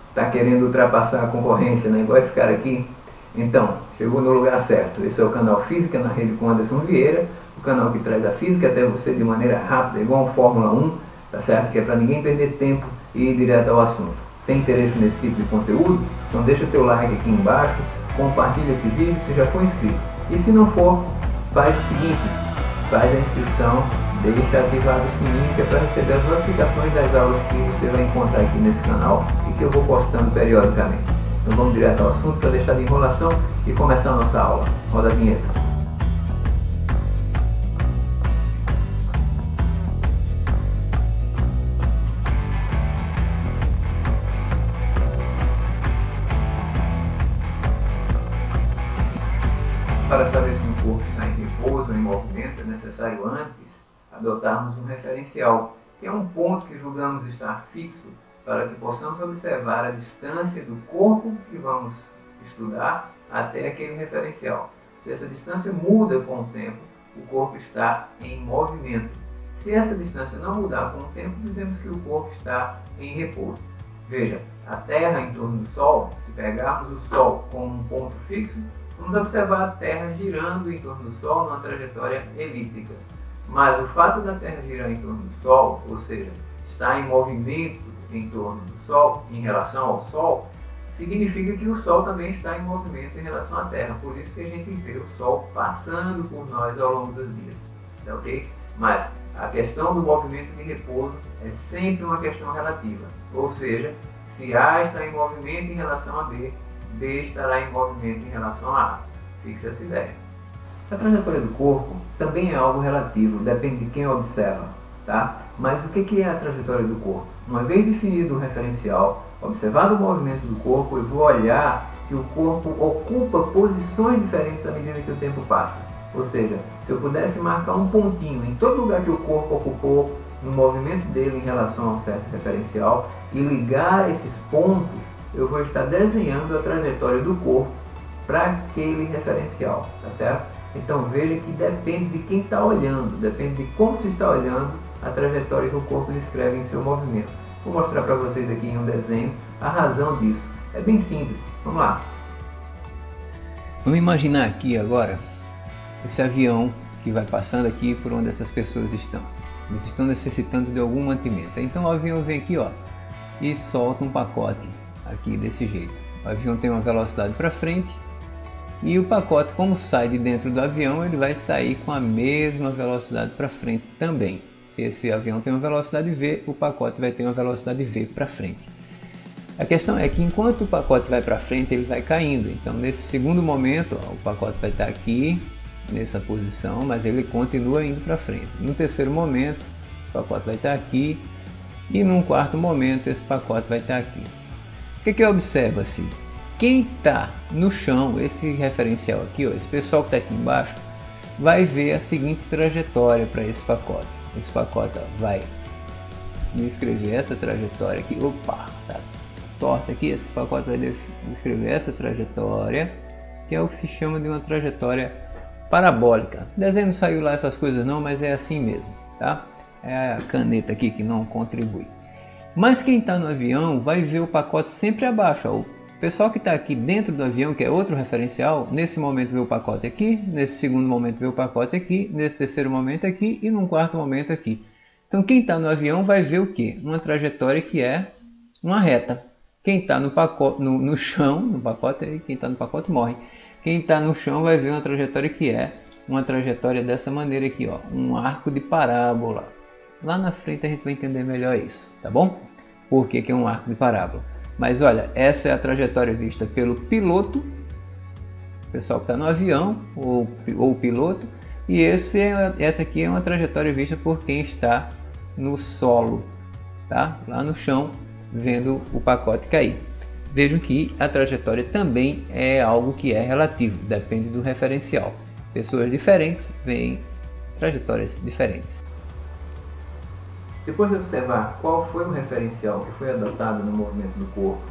Está querendo ultrapassar a concorrência, né? Igual esse cara aqui. Então, chegou no lugar certo. Esse é o canal Física na Rede com Anderson Vieira, o canal que traz a física até você de maneira rápida, igual um Fórmula 1, tá certo? Que é para ninguém perder tempo e ir direto ao assunto. Tem interesse nesse tipo de conteúdo? Então deixa o teu like aqui embaixo, compartilha esse vídeo se já for inscrito. E se não for, faz o seguinte, faz a inscrição, deixa ativado o sininho que é para receber as notificações das aulas que você vai encontrar aqui nesse canal e que eu vou postando periodicamente. Então vamos direto ao assunto para deixar de enrolação e começar a nossa aula. Roda a vinheta. Para saber se o corpo está em repouso ou em movimento, é necessário antes adotarmos um referencial, que é um ponto que julgamos estar fixo para que possamos observar a distância do corpo que vamos estudar até aquele referencial. Se essa distância muda com o tempo, o corpo está em movimento. Se essa distância não mudar com o tempo, dizemos que o corpo está em repouso. Veja, a Terra em torno do Sol, se pegarmos o Sol como um ponto fixo, vamos observar a Terra girando em torno do Sol numa trajetória elíptica. Mas o fato da Terra girar em torno do Sol, ou seja, estar em movimento em torno do Sol, em relação ao Sol, significa que o Sol também está em movimento em relação à Terra. Por isso que a gente vê o Sol passando por nós ao longo dos dias. Tá ok? Mas a questão do movimento de repouso é sempre uma questão relativa. Ou seja, se A está em movimento em relação a B, B estará em movimento em relação a A. Fixe essa ideia. A trajetória do corpo também é algo relativo, depende de quem observa, tá? Mas o que é a trajetória do corpo? Uma vez definido o referencial, observado o movimento do corpo, eu vou olhar que o corpo ocupa posições diferentes à medida que o tempo passa. Ou seja, se eu pudesse marcar um pontinho em todo lugar que o corpo ocupou no movimento dele em relação a um certo referencial e ligar esses pontos, eu vou estar desenhando a trajetória do corpo para aquele referencial, tá certo? Então veja que depende de quem está olhando, depende de como se está olhando a trajetória que o corpo descreve em seu movimento. Vou mostrar para vocês aqui em um desenho a razão disso. É bem simples. Vamos lá. Vamos imaginar aqui agora esse avião que vai passando aqui por onde essas pessoas estão. Eles estão necessitando de algum mantimento. Então o avião vem aqui, ó, e solta um pacote aqui desse jeito. O avião tem uma velocidade para frente e o pacote, como sai de dentro do avião, ele vai sair com a mesma velocidade para frente também. Se esse avião tem uma velocidade V, o pacote vai ter uma velocidade V para frente. A questão é que enquanto o pacote vai para frente, ele vai caindo. Então nesse segundo momento, ó, o pacote vai estar aqui nessa posição, mas ele continua indo para frente. No terceiro momento, esse pacote vai estar aqui e num quarto momento, esse pacote vai estar aqui. O que observa-se? Quem está no chão, esse referencial aqui, ó, esse pessoal que está aqui embaixo, vai ver a seguinte trajetória para esse pacote. Esse pacote, ó, vai descrever essa trajetória aqui. Opa, tá torta aqui. Esse pacote vai descrever essa trajetória, que é o que se chama de uma trajetória parabólica. O desenho não saiu lá essas coisas não, mas é assim mesmo, tá? É a caneta aqui que não contribui. Mas quem está no avião vai ver o pacote sempre abaixo, ó. O pessoal que está aqui dentro do avião, que é outro referencial, nesse momento vê o pacote aqui, nesse segundo momento vê o pacote aqui, nesse terceiro momento aqui e num quarto momento aqui. Então quem está no avião vai ver o quê? Uma trajetória que é uma reta. Quem está no chão, no pacote, aí quem está no pacote morre. Quem está no chão vai ver uma trajetória que é uma trajetória dessa maneira aqui, ó, um arco de parábola. Lá na frente a gente vai entender melhor isso, tá bom? Por que é um arco de parábola? Mas olha, essa é a trajetória vista pelo piloto, o pessoal que está no avião, ou o piloto, e essa aqui é uma trajetória vista por quem está no solo, tá? Lá no chão, vendo o pacote cair. Vejam que a trajetória também é algo que é relativo, depende do referencial. Pessoas diferentes veem trajetórias diferentes. Depois de observar qual foi o referencial que foi adotado no movimento do corpo,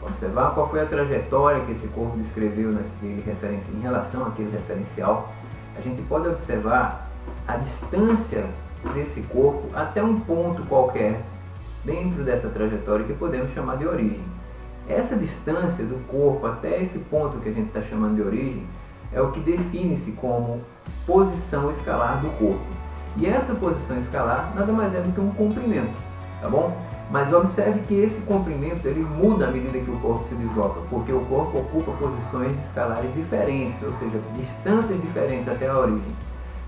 observar qual foi a trajetória que esse corpo descreveu em relação àquele referencial, a gente pode observar a distância desse corpo até um ponto qualquer dentro dessa trajetória que podemos chamar de origem. Essa distância do corpo até esse ponto que a gente está chamando de origem é o que define-se como posição escalar do corpo. E essa posição escalar nada mais é do que um comprimento, tá bom? Mas observe que esse comprimento ele muda à medida que o corpo se desloca, porque o corpo ocupa posições escalares diferentes, ou seja, distâncias diferentes até a origem.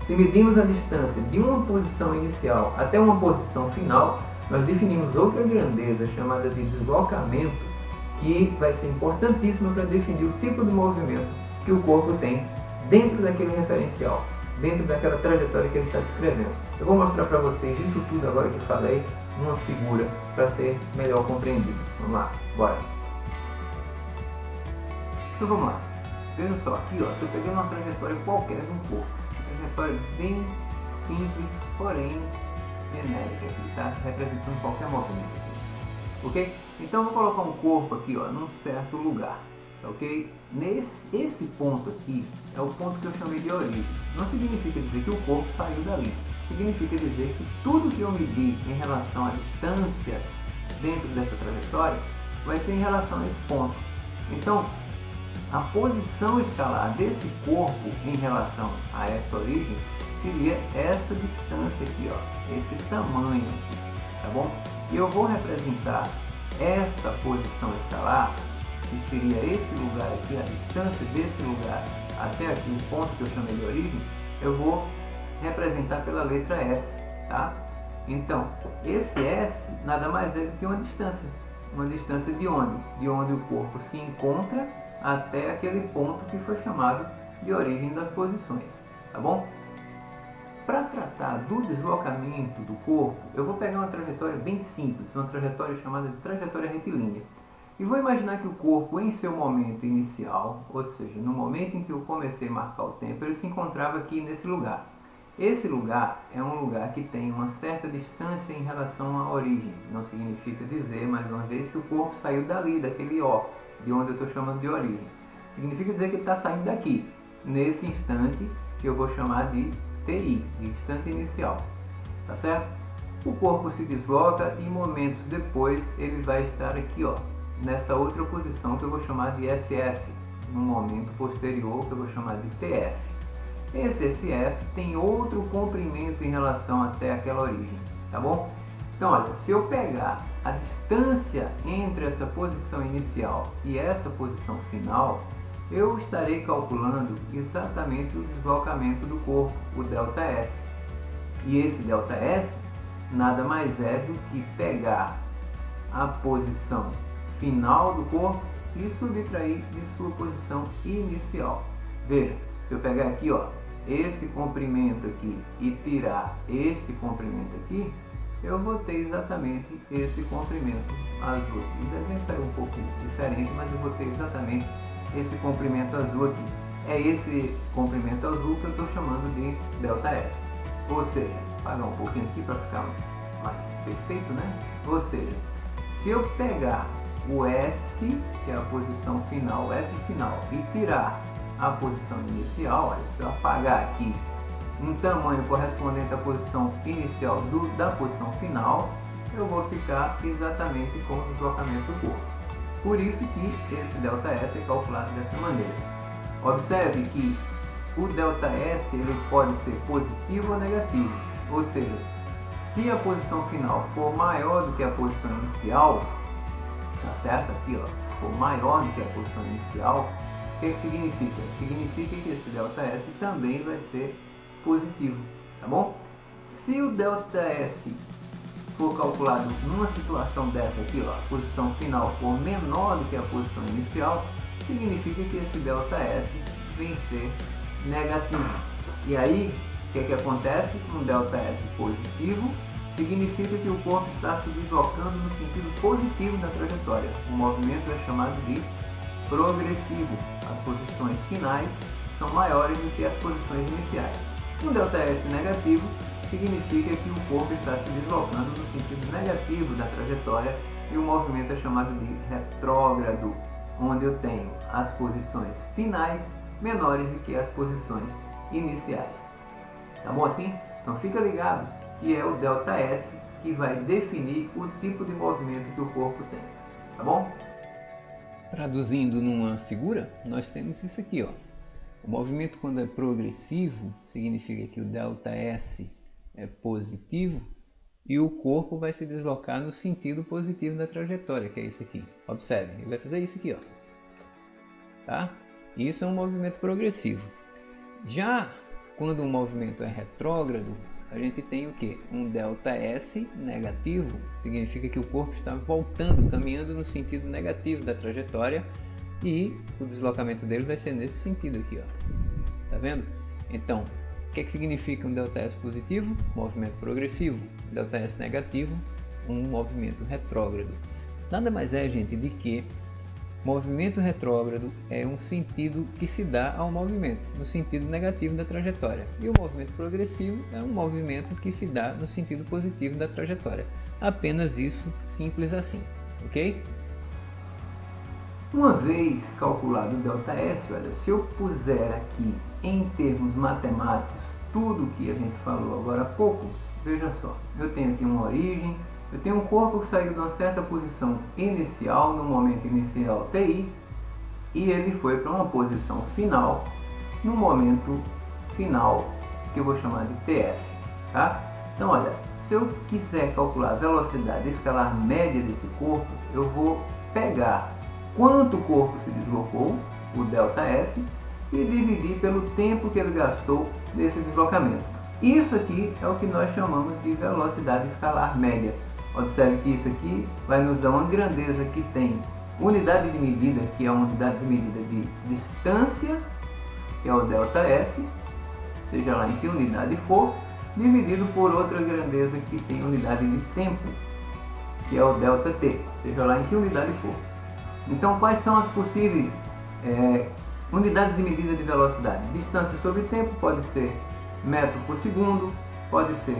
Se medimos a distância de uma posição inicial até uma posição final, nós definimos outra grandeza chamada de deslocamento, que vai ser importantíssima para definir o tipo de movimento que o corpo tem dentro daquele referencial, dentro daquela trajetória que ele está descrevendo. Eu vou mostrar para vocês isso tudo agora que eu falei, numa figura, para ser melhor compreendido. Vamos lá, bora! Então vamos lá. Vejam só, aqui ó, estou pegando uma trajetória qualquer de um corpo. Uma trajetória bem simples, porém genérica, que está representando qualquer movimento aqui. Ok? Então vou colocar um corpo aqui ó, num certo lugar. Ok? Esse ponto aqui é o ponto que eu chamei de origem. Não significa dizer que o corpo saiu dali. Significa dizer que tudo que eu medi em relação a distâncias dentro dessa trajetória vai ser em relação a esse ponto. Então, a posição escalar desse corpo em relação a essa origem seria essa distância aqui, ó, esse tamanho aqui, tá bom? E eu vou representar essa posição escalar, que seria esse lugar aqui, a distância desse lugar até aqui, o ponto que eu chamei de origem, eu vou representar pela letra S, tá? Então, esse S nada mais é do que uma distância de onde? De onde o corpo se encontra até aquele ponto que foi chamado de origem das posições, tá bom? Para tratar do deslocamento do corpo, eu vou pegar uma trajetória bem simples, uma trajetória chamada de trajetória retilínea. E vou imaginar que o corpo, em seu momento inicial, ou seja, no momento em que eu comecei a marcar o tempo, ele se encontrava aqui nesse lugar. Esse lugar é um lugar que tem uma certa distância em relação à origem. Não significa dizer, mais uma vez, que o corpo saiu dali, daquele O, de onde eu estou chamando de origem. Significa dizer que ele está saindo daqui, nesse instante que eu vou chamar de TI, de instante inicial. Tá certo? O corpo se desloca e momentos depois ele vai estar aqui, ó, nessa outra posição que eu vou chamar de SF, num momento posterior que eu vou chamar de TF. Esse SF tem outro comprimento em relação até aquela origem, tá bom? Então, olha, se eu pegar a distância entre essa posição inicial e essa posição final, eu estarei calculando exatamente o deslocamento do corpo, o ΔS. E esse ΔS nada mais é do que pegar a posição final do corpo e subtrair de sua posição inicial. Veja, se eu pegar aqui, ó, este comprimento aqui e tirar este comprimento aqui, eu vou ter exatamente esse comprimento azul aqui. O desenho saiu um pouco diferente, mas eu vou ter exatamente esse comprimento azul aqui. É esse comprimento azul que eu estou chamando de ΔS. Ou seja, vou apagar um pouquinho aqui para ficar mais perfeito, né? Ou seja, se eu pegar o S, que é a posição final, o S final, e tirar a posição inicial, olha, se eu apagar aqui um tamanho correspondente à posição inicial da posição final, eu vou ficar exatamente com o deslocamento do corpo. Por isso que esse ΔS é calculado dessa maneira. Observe que o ΔS ele pode ser positivo ou negativo, ou seja, se a posição final for maior do que a posição inicial, tá certo? Aqui ó, for maior do que a posição inicial, o que significa? Significa que esse ΔS também vai ser positivo, tá bom? Se o ΔS for calculado numa situação dessa aqui, ó, a posição final for menor do que a posição inicial, significa que esse ΔS vem ser negativo. E aí, o que acontece? Um ΔS positivo significa que o corpo está se deslocando no sentido positivo da trajetória. O movimento é chamado de progressivo. As posições finais são maiores do que as posições iniciais. Um ΔS negativo significa que o corpo está se deslocando no sentido negativo da trajetória e o movimento é chamado de retrógrado, onde eu tenho as posições finais menores do que as posições iniciais. Tá bom assim? Então fica ligado que é o ΔS que vai definir o tipo de movimento que o corpo tem. Tá bom? Traduzindo numa figura, nós temos isso aqui, ó. O movimento, quando é progressivo, significa que o ΔS é positivo e o corpo vai se deslocar no sentido positivo da trajetória, que é isso aqui. Observe, ele vai fazer isso aqui, ó. Tá? Isso é um movimento progressivo. Já quando o movimento é retrógrado, a gente tem o que? Um ΔS negativo, significa que o corpo está voltando, caminhando no sentido negativo da trajetória e o deslocamento dele vai ser nesse sentido aqui, ó. Tá vendo? Então, o que significa um ΔS positivo? Movimento progressivo. ΔS negativo, um movimento retrógrado. Nada mais é, gente, de que movimento retrógrado é um sentido que se dá ao movimento, no sentido negativo da trajetória. E o movimento progressivo é um movimento que se dá no sentido positivo da trajetória. Apenas isso, simples assim, ok? Uma vez calculado o ΔS, olha, se eu puser aqui em termos matemáticos tudo o que a gente falou agora há pouco, veja só, eu tenho aqui uma origem, eu tenho um corpo que saiu de uma certa posição inicial, no momento inicial TI, e ele foi para uma posição final, no momento final, que eu vou chamar de TF, tá? Então, olha, se eu quiser calcular a velocidade escalar média desse corpo, eu vou pegar quanto o corpo se deslocou, o ΔS, e dividir pelo tempo que ele gastou nesse deslocamento. Isso aqui é o que nós chamamos de velocidade escalar média. Observe que isso aqui vai nos dar uma grandeza que tem unidade de medida, que é uma unidade de medida de distância, que é o ΔS, seja lá em que unidade for, dividido por outra grandeza que tem unidade de tempo, que é o ΔT, seja lá em que unidade for. Então, quais são as possíveis unidades de medida de velocidade? Distância sobre tempo pode ser metro por segundo, pode ser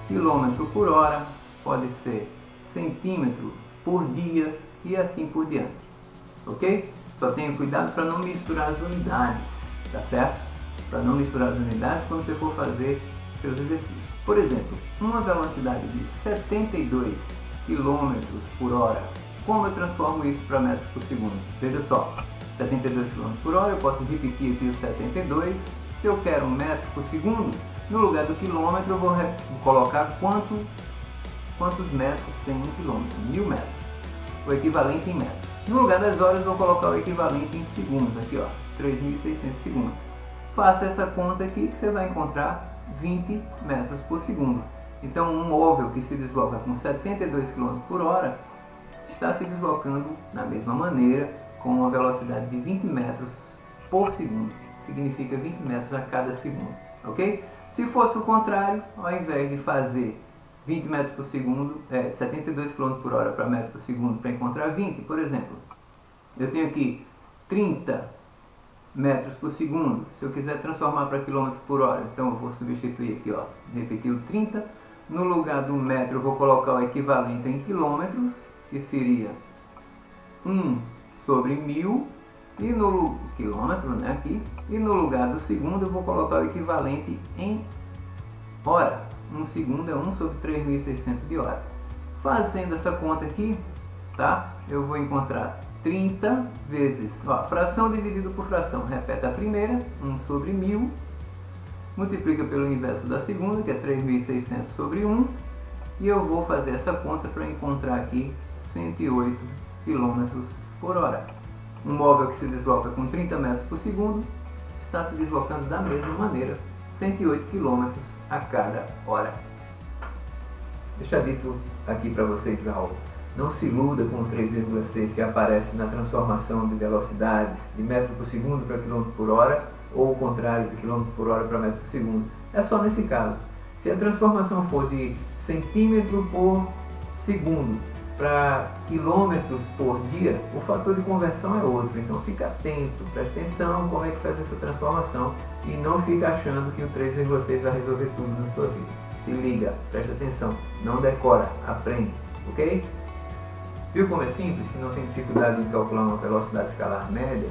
quilômetro por hora, pode ser centímetro por dia e assim por diante, ok? Só tenha cuidado para não misturar as unidades, tá certo? Para não misturar as unidades quando você for fazer seus exercícios. Por exemplo, uma velocidade de 72 km por hora, como eu transformo isso para metros por segundo? Veja só, 72 km por hora, eu posso repetir aqui o 72, se eu quero um metro por segundo, no lugar do quilômetro eu vou colocar quantos metros tem um quilômetro? 1000 metros, o equivalente em metros. No lugar das horas eu vou colocar o equivalente em segundos, aqui ó, 3.600 segundos. Faça essa conta aqui que você vai encontrar 20 metros por segundo. Então um móvel que se desloca com 72 km por hora está se deslocando da mesma maneira com uma velocidade de 20 metros por segundo. Significa 20 metros a cada segundo, ok? Se fosse o contrário, ao invés de fazer 20 metros por segundo, 72 km por hora para metro por segundo para encontrar 20, por exemplo, eu tenho aqui 30 metros por segundo. Se eu quiser transformar para quilômetros por hora, então eu vou substituir aqui, ó, repetir o 30, no lugar do metro eu vou colocar o equivalente em quilômetros, que seria 1 sobre 1000, e no quilômetro, né, aqui, e no lugar do segundo eu vou colocar o equivalente em hora. 1 segundo é 1 sobre 3.600 de hora. Fazendo essa conta aqui, tá, eu vou encontrar 30 vezes, ó, fração dividido por fração, repete a primeira, 1 sobre 1000, multiplica pelo inverso da segunda, que é 3.600 sobre 1, e eu vou fazer essa conta para encontrar aqui 108 km por hora. Um móvel que se desloca com 30 metros por segundo está se deslocando da mesma maneira, 108 km a cada hora. Deixa dito aqui para vocês algo. Não se iluda com o 3,6 que aparece na transformação de velocidades de metro por segundo para quilômetro por hora, ou o contrário, de quilômetro por hora para metro por segundo. É só nesse caso. Se a transformação for de centímetro por segundo para quilômetros por dia, o fator de conversão é outro. Então fica atento, preste atenção como é que faz essa transformação e não fica achando que o 3,6 vai resolver tudo na sua vida. Se liga, preste atenção, não decora, aprende, ok? Viu como é simples, que não tem dificuldade em calcular uma velocidade escalar média?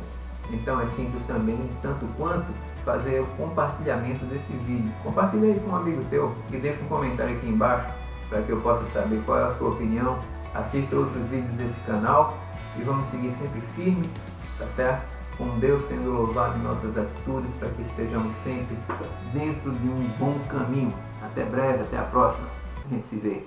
Então é simples também, tanto quanto, fazer o compartilhamento desse vídeo. Compartilha aí com um amigo teu e deixa um comentário aqui embaixo para que eu possa saber qual é a sua opinião. Assista outros vídeos desse canal e vamos seguir sempre firmes, tá certo? Com Deus sendo louvado em nossas atitudes, para que estejamos sempre dentro de um bom caminho. Até breve, até a próxima. A gente se vê.